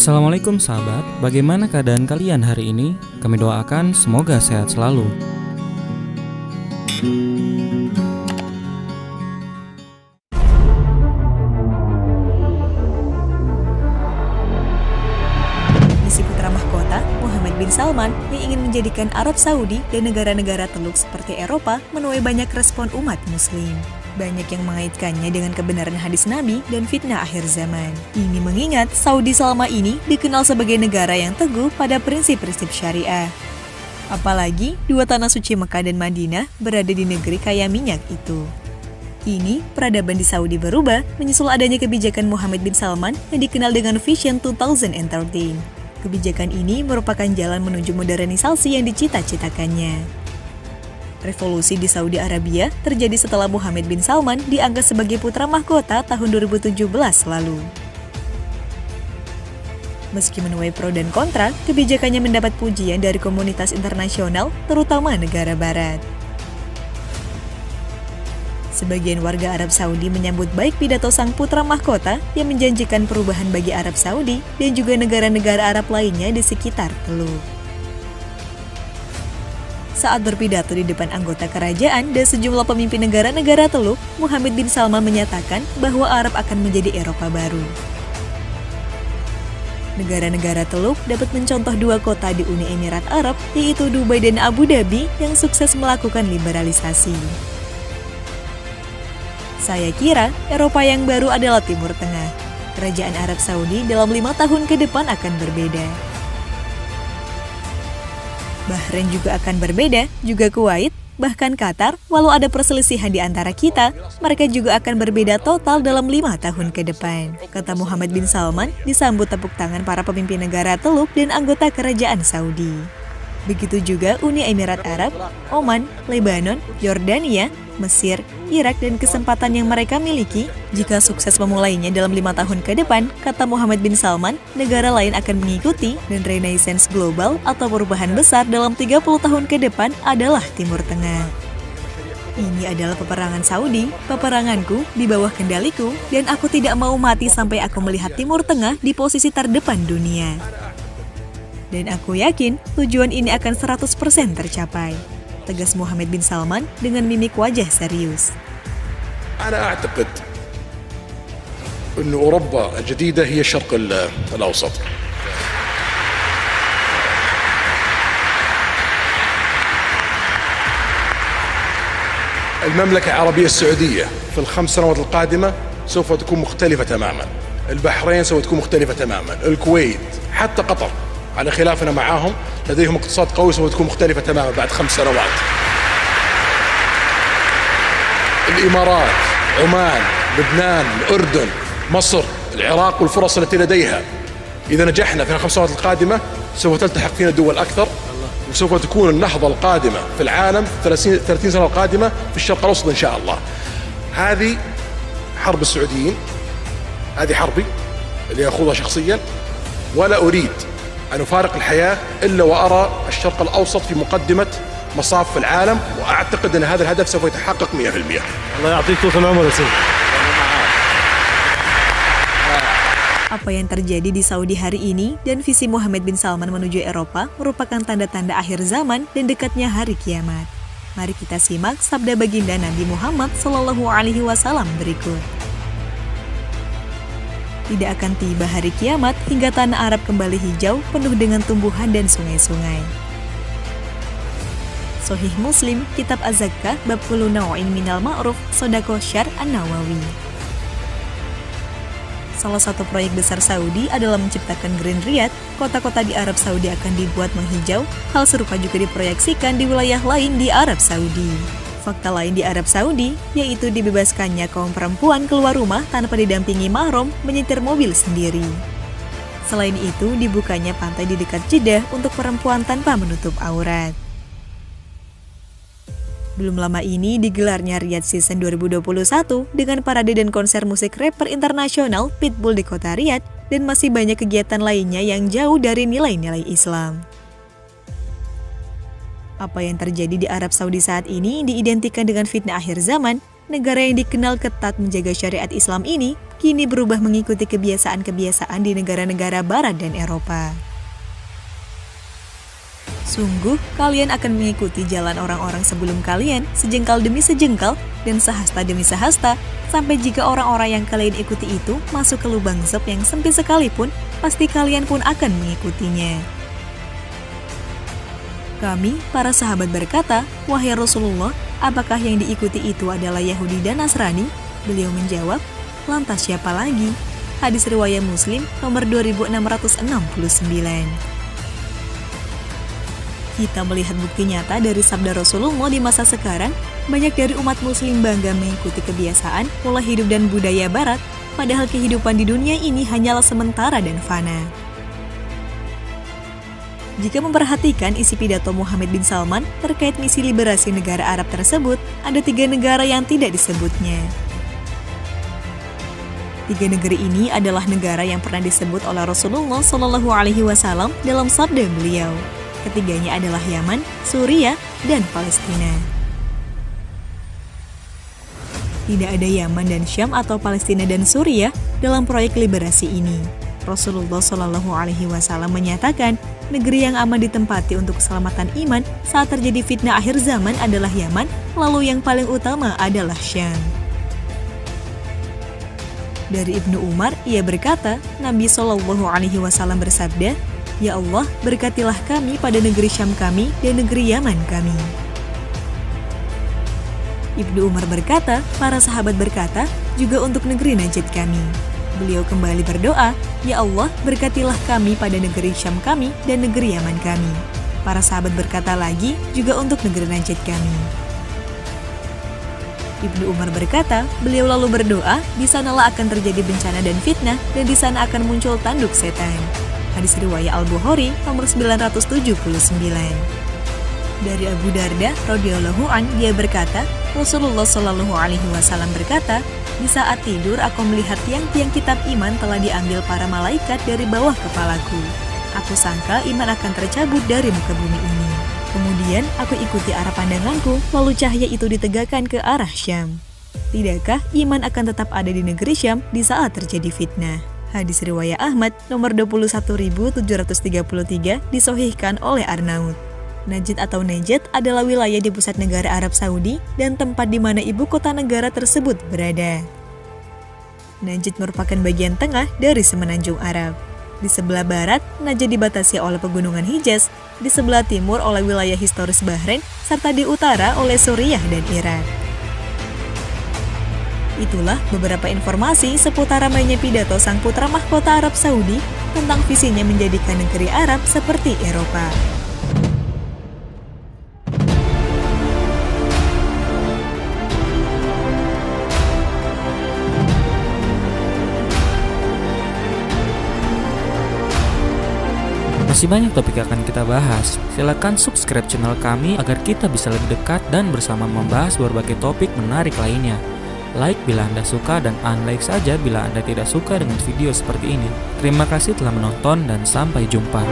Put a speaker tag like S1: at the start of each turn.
S1: Assalamualaikum sahabat, bagaimana keadaan kalian hari ini? Kami doakan semoga sehat selalu.
S2: Misi putra mahkota, Muhammad bin Salman, yang ingin menjadikan Arab Saudi dan negara-negara Teluk seperti Eropa menuai banyak respon umat muslim. Banyak yang mengaitkannya dengan kebenaran hadis Nabi dan fitnah akhir zaman. Ini mengingat Saudi selama ini dikenal sebagai negara yang teguh pada prinsip-prinsip syariah. Apalagi dua tanah suci Mekah dan Madinah berada di negeri kaya minyak itu. Kini, peradaban di Saudi berubah menyusul adanya kebijakan Muhammad bin Salman yang dikenal dengan Vision 2013. Kebijakan ini merupakan jalan menuju modernisasi yang dicita-citakannya. Revolusi di Saudi Arabia terjadi setelah Muhammad bin Salman diangkat sebagai putra mahkota tahun 2017 lalu. Meski menuai pro dan kontra, kebijakannya mendapat pujian dari komunitas internasional, terutama negara barat. Sebagian warga Arab Saudi menyambut baik pidato sang putra mahkota yang menjanjikan perubahan bagi Arab Saudi dan juga negara-negara Arab lainnya di sekitar Teluk. Saat berpidato di depan anggota kerajaan dan sejumlah pemimpin negara-negara Teluk, Muhammad bin Salman menyatakan bahwa Arab akan menjadi Eropa baru. Negara-negara Teluk dapat mencontoh dua kota di Uni Emirat Arab, yaitu Dubai dan Abu Dhabi, yang sukses melakukan liberalisasi. Saya kira Eropa yang baru adalah Timur Tengah. Kerajaan Arab Saudi dalam 5 tahun ke depan akan berbeda. Bahrain juga akan berbeda, juga Kuwait, bahkan Qatar, walau ada perselisihan di antara kita, mereka juga akan berbeda total dalam 5 tahun ke depan, kata Muhammad bin Salman disambut tepuk tangan para pemimpin negara Teluk dan anggota kerajaan Saudi. Begitu juga Uni Emirat Arab, Oman, Lebanon, Yordania, Mesir, Irak, dan kesempatan yang mereka miliki. Jika sukses memulainya dalam 5 tahun ke depan, kata Muhammad bin Salman, negara lain akan mengikuti dan renaissance global atau perubahan besar dalam 30 tahun ke depan adalah Timur Tengah. Ini adalah peperangan Saudi, peperanganku di bawah kendaliku, dan aku tidak mau mati sampai aku melihat Timur Tengah di posisi terdepan dunia. Dan aku yakin tujuan ini akan 100% tercapai, tegas Muhammad bin Salman dengan mimik wajah serius.
S3: أنا أعتقد أن أوروبا الجديدة هي الشرق الأوسط. المملكة العربية السعودية في ال5 سنوات القادمة سوف تكون مختلفة تماما. البحرين سوف تكون مختلفة تماما. الكويت حتى قطر على خلافنا معاهم لديهم اقتصاد قوي سوف تكون مختلفة تماما بعد 5 سنوات. الإمارات، عمان، لبنان، الأردن، مصر، العراق والفرص التي لديها. إذا نجحنا في ال5 سنوات القادمة سوف تلتحق فينا دول أكثر، وسوف تكون النهضة القادمة في العالم 30 سنة القادمة في الشرق الأوسط إن شاء الله. هذه حرب السعوديين، هذه حربي اللي أخوضها شخصيا، ولا أريد أن أفارق الحياة إلا وأرى الشرق الأوسط في مقدمة مصاف العالم، وأعتقد أن هذا الهدف سوف يتحقق 100%.
S4: الله يعطيك طول العمر يا سيدي.
S2: Apa yang terjadi di Saudi hari ini dan visi Muhammad bin Salman menuju Eropa merupakan tanda-tanda akhir zaman dan dekatnya hari kiamat. Mari kita simak sabda baginda Nabi Muhammad SAW berikut. Tidak akan tiba hari kiamat hingga tanah Arab kembali hijau, penuh dengan tumbuhan dan sungai-sungai. Sahih Muslim, Kitab Az-Zakkah, Bab Kullu Naw'in Minal Ma'ruf, Sodaqoh Syar An-Nawawi. Salah satu proyek besar Saudi adalah menciptakan Green Riyadh. Kota-kota di Arab Saudi akan dibuat menghijau. Hal serupa juga diproyeksikan di wilayah lain di Arab Saudi. Fakta lain di Arab Saudi, yaitu dibebaskannya kaum perempuan keluar rumah tanpa didampingi mahram menyetir mobil sendiri. Selain itu, dibukanya pantai di dekat Jeddah untuk perempuan tanpa menutup aurat. Belum lama ini digelarnya Riyadh Season 2021 dengan parade dan konser musik rapper internasional Pitbull di kota Riyadh, dan masih banyak kegiatan lainnya yang jauh dari nilai-nilai Islam. Apa yang terjadi di Arab Saudi saat ini diidentikan dengan fitnah akhir zaman, negara yang dikenal ketat menjaga syariat Islam ini kini berubah mengikuti kebiasaan-kebiasaan di negara-negara Barat dan Eropa. Sungguh, kalian akan mengikuti jalan orang-orang sebelum kalian, sejengkal demi sejengkal, dan sehasta demi sehasta, sampai jika orang-orang yang kalian ikuti itu masuk ke lubang zep yang sempit sekalipun, pasti kalian pun akan mengikutinya. Kami, para sahabat berkata, "Wahai Rasulullah, apakah yang diikuti itu adalah Yahudi dan Nasrani?" Beliau menjawab, "Lantas siapa lagi?" Hadis riwayat Muslim nomor 2669. Kita melihat bukti nyata dari sabda Rasulullah di masa sekarang, banyak dari umat muslim bangga mengikuti kebiasaan, pola hidup dan budaya barat, padahal kehidupan di dunia ini hanyalah sementara dan fana. Jika memperhatikan isi pidato Muhammad bin Salman terkait misi liberasi negara Arab tersebut, ada 3 negara yang tidak disebutnya. 3 negeri ini adalah negara yang pernah disebut oleh Rasulullah SAW dalam sabda beliau. Ketiganya adalah Yaman, Suriah, dan Palestina. Tidak ada Yaman dan Syam atau Palestina dan Suriah dalam proyek liberasi ini. Rasulullah SAW menyatakan, negeri yang aman ditempati untuk keselamatan iman saat terjadi fitnah akhir zaman adalah Yaman, lalu yang paling utama adalah Syam. Dari Ibnu Umar, ia berkata, Nabi SAW bersabda, "Ya Allah, berkatilah kami pada negeri Syam kami dan negeri Yaman kami." Ibnu Umar berkata, para sahabat berkata, juga untuk negeri Najd kami. Beliau kembali berdoa, "Ya Allah, berkatilah kami pada negeri Syam kami dan negeri Yaman kami." Para sahabat berkata lagi, juga untuk negeri Najd kami. Ibnu Umar berkata, beliau lalu berdoa, di sanalah akan terjadi bencana dan fitnah, dan di sana akan muncul tanduk setan. Hadis riwayat Al-Bukhari nomor 979. Dari Abu Darda radhiyallahu an, dia berkata, Rasulullah SAW berkata, "Di saat tidur aku melihat tiang-tiang kitab iman telah diambil para malaikat dari bawah kepalaku. Aku sangka iman akan tercabut dari muka bumi ini. Kemudian aku ikuti arah pandanganku, lalu cahaya itu ditegakkan ke arah Syam. Tidakkah iman akan tetap ada di negeri Syam di saat terjadi fitnah?" Hadis riwayat Ahmad nomor 21.733 disahihkan oleh Arnaud. Najd atau Najd adalah wilayah di pusat negara Arab Saudi dan tempat di mana ibu kota negara tersebut berada. Najd merupakan bagian tengah dari semenanjung Arab. Di sebelah barat, Najd dibatasi oleh pegunungan Hijaz, di sebelah timur oleh wilayah historis Bahrain, serta di utara oleh Suriah dan Irak. Itulah beberapa informasi seputar ramainya pidato sang putra mahkota Arab Saudi tentang visinya menjadikan negeri Arab seperti Eropa.
S1: Masih banyak topik yang akan kita bahas. Silakan subscribe channel kami agar kita bisa lebih dekat dan bersama membahas berbagai topik menarik lainnya. Like bila Anda suka dan unlike saja bila Anda tidak suka dengan video seperti ini. Terima kasih telah menonton dan sampai jumpa.